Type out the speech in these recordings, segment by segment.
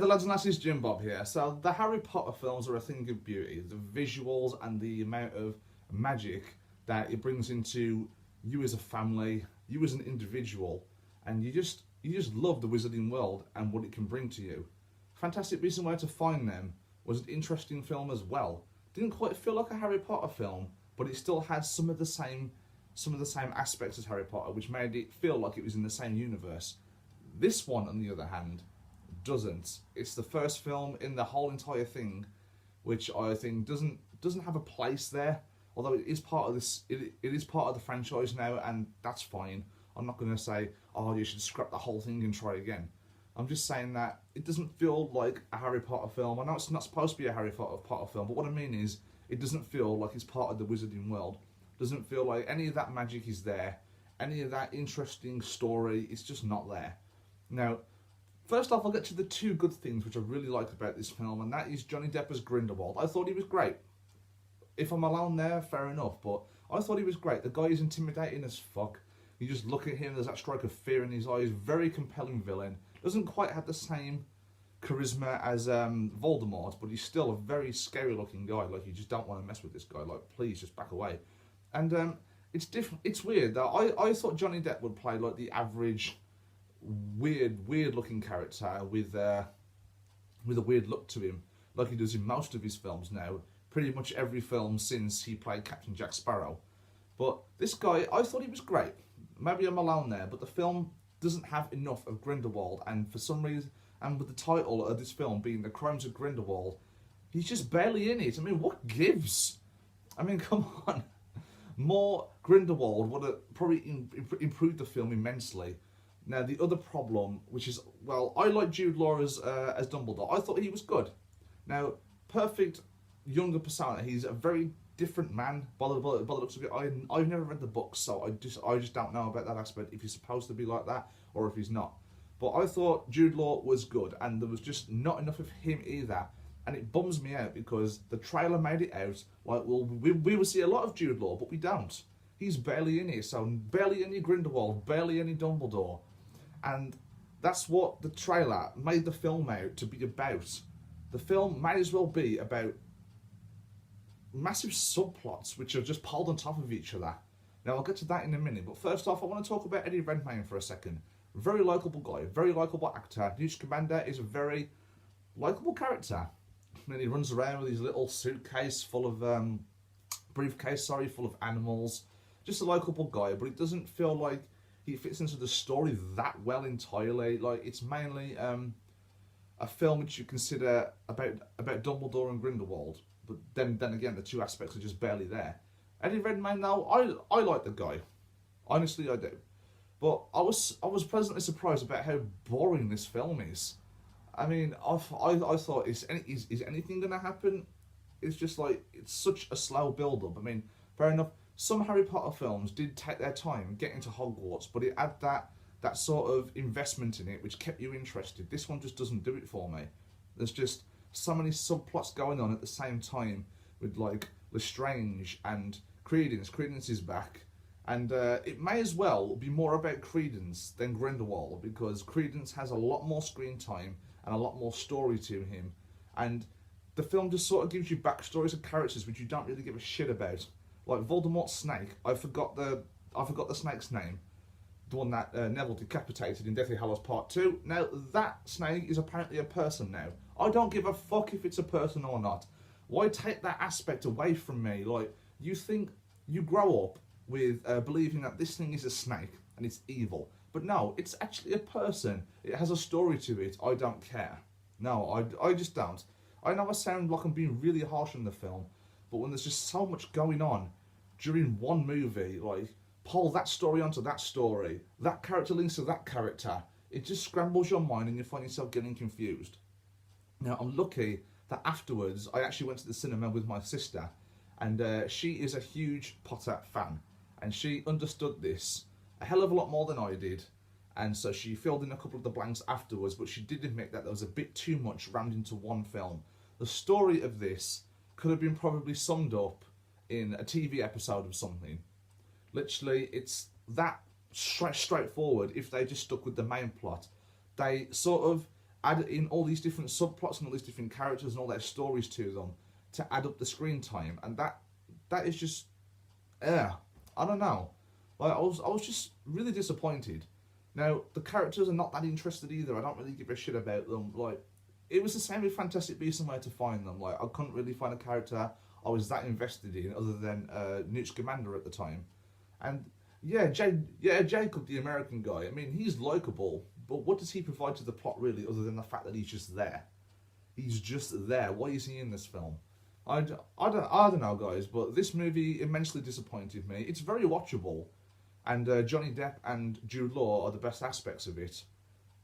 the lads and lasses, Jim Bob here. So the Harry Potter films are a thing of beauty. The visuals and the amount of magic that it brings into you as a family, you as an individual, and you just love the Wizarding World and what it can bring to you. Fantastic Reason Where to Find Them was an interesting film as well. Didn't quite feel like a Harry Potter film, but it still had some of the same aspects as Harry Potter, which made it feel like it was in the same universe. This one, on the other hand, doesn't. It's the first film in the whole entire thing which I think doesn't have a place there. Although it is part of this, it is part of the franchise now, and that's fine. I'm not going to say, oh, you should scrap the whole thing and try again. I'm just saying that it doesn't feel like a Harry Potter film. I know it's not supposed to be a Harry Potter film, but what I mean is, it doesn't feel like it's part of the Wizarding World. It doesn't feel like any of that magic is there. Any of that interesting story, it's just not there. Now, first off, I'll get to the two good things which I really liked about this film, and that is Johnny Depp as Grindelwald. I thought he was great. If I'm alone there, fair enough, but I thought he was great. The guy is intimidating as fuck. You just look at him, there's that strike of fear in his eyes. Very compelling villain. Doesn't quite have the same charisma as Voldemort, but he's still a very scary looking guy. Like, you just don't want to mess with this guy. Like, please, just back away. And it's different. It's weird. I thought Johnny Depp would play like the average weird looking character with a weird look to him, like he does in most of his films now. Pretty much every film since he played Captain Jack Sparrow. But this guy, I thought he was great. Maybe I'm alone there, but the film doesn't have enough of Grindelwald, and for some reason, and with the title of this film being The Crimes of Grindelwald, he's just barely in it. I mean, what gives? I mean, come on. More Grindelwald would have probably improved the film immensely. Now, the other problem, which is, well, I like Jude Law as Dumbledore. I thought he was good. Now, perfect younger persona. He's a very different man by the looks of it. I've never read the books, so I just don't know about that aspect, if he's supposed to be like that or if he's not. But I thought Jude Law was good, and there was just not enough of him either. And it bums me out because the trailer made it out like, well, we will see a lot of Jude Law, but we don't. He's barely in it, so barely any Grindelwald, barely any Dumbledore. And that's what the trailer made the film out to be about. The film might as well be about massive subplots which are just piled on top of each other. Now, I'll get to that in a minute, but first off, I want to talk about Eddie Redmayne for a second. Very likeable guy, very likeable actor. Newt Scamander is a very likeable character. And he runs around with his little suitcase full of, briefcase, full of animals. Just a likeable guy, but it doesn't feel like he fits into the story that well entirely. Like, it's mainly a film which you consider about Dumbledore and Grindelwald, but then again, the two aspects are just barely there. Eddie Redmayne, though, I like the guy. Honestly, I do. But I was pleasantly surprised about how boring this film is. I mean, I thought, is anything going to happen? It's just like, it's such a slow build-up. I mean, fair enough, some Harry Potter films did take their time getting to Hogwarts, but it had that sort of investment in it which kept you interested. This one just doesn't do it for me. There's just so many subplots going on at the same time with, like, Lestrange and Credence. Credence is back. And it may as well be more about Credence than Grindelwald, because Credence has a lot more screen time and a lot more story to him. And the film just sort of gives you backstories of characters which you don't really give a shit about. Like Voldemort's snake, I forgot the snake's name. The one that Neville decapitated in Deathly Hallows Part 2. Now, that snake is apparently a person now. I don't give a fuck if it's a person or not. Why take that aspect away from me? Like, you think you grow up with believing that this thing is a snake and it's evil. But no, it's actually a person. It has a story to it. I don't care. No, I just don't. I know I sound like I'm being really harsh on the film, but when there's just so much going on during one movie, like, pull that story onto that story, that character links to that character, it just scrambles your mind and you find yourself getting confused. Now, I'm lucky that afterwards I actually went to the cinema with my sister, and she is a huge Potter fan, and she understood this a hell of a lot more than I did, and so she filled in a couple of the blanks afterwards, but she did admit that there was a bit too much rammed into one film. The story of this could have been probably summed up in a TV episode of something. Literally, it's that straightforward if they just stuck with the main plot. They sort of add in all these different subplots and all these different characters and all their stories to them to add up the screen time, and that is just, I don't know. Like, I was just really disappointed. Now, the characters are not that interested either. I don't really give a shit about them. Like, it was the same with Fantastic Beasts and Where to Find Them. Like, I couldn't really find a character I was that invested in other than Newt Scamander at the time. And yeah, Jacob, the American guy, I mean, he's likeable, but what does he provide to the plot really other than the fact that he's just there? He's just there. Why is he in this film? I don't know, guys, but this movie immensely disappointed me. It's very watchable, and Johnny Depp and Jude Law are the best aspects of it,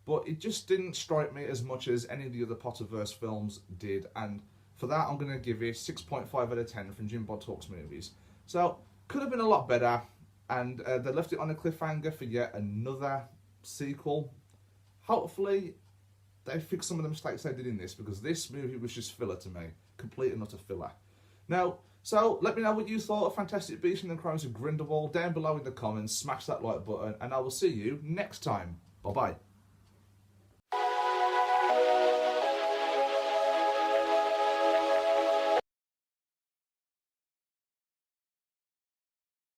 but it just didn't strike me as much as any of the other Potterverse films did, and for that I'm going to give it 6.5 out of 10 from Jim Bod Talks Movies. So, could have been a lot better, and they left it on a cliffhanger for yet another sequel. Hopefully, they fix some of the mistakes they did in this, because this movie was just filler to me. Complete and utter filler. Now, so let me know what you thought of Fantastic Beasts and the Crimes of Grindelwald down below in the comments. Smash that like button, and I will see you next time. Bye bye.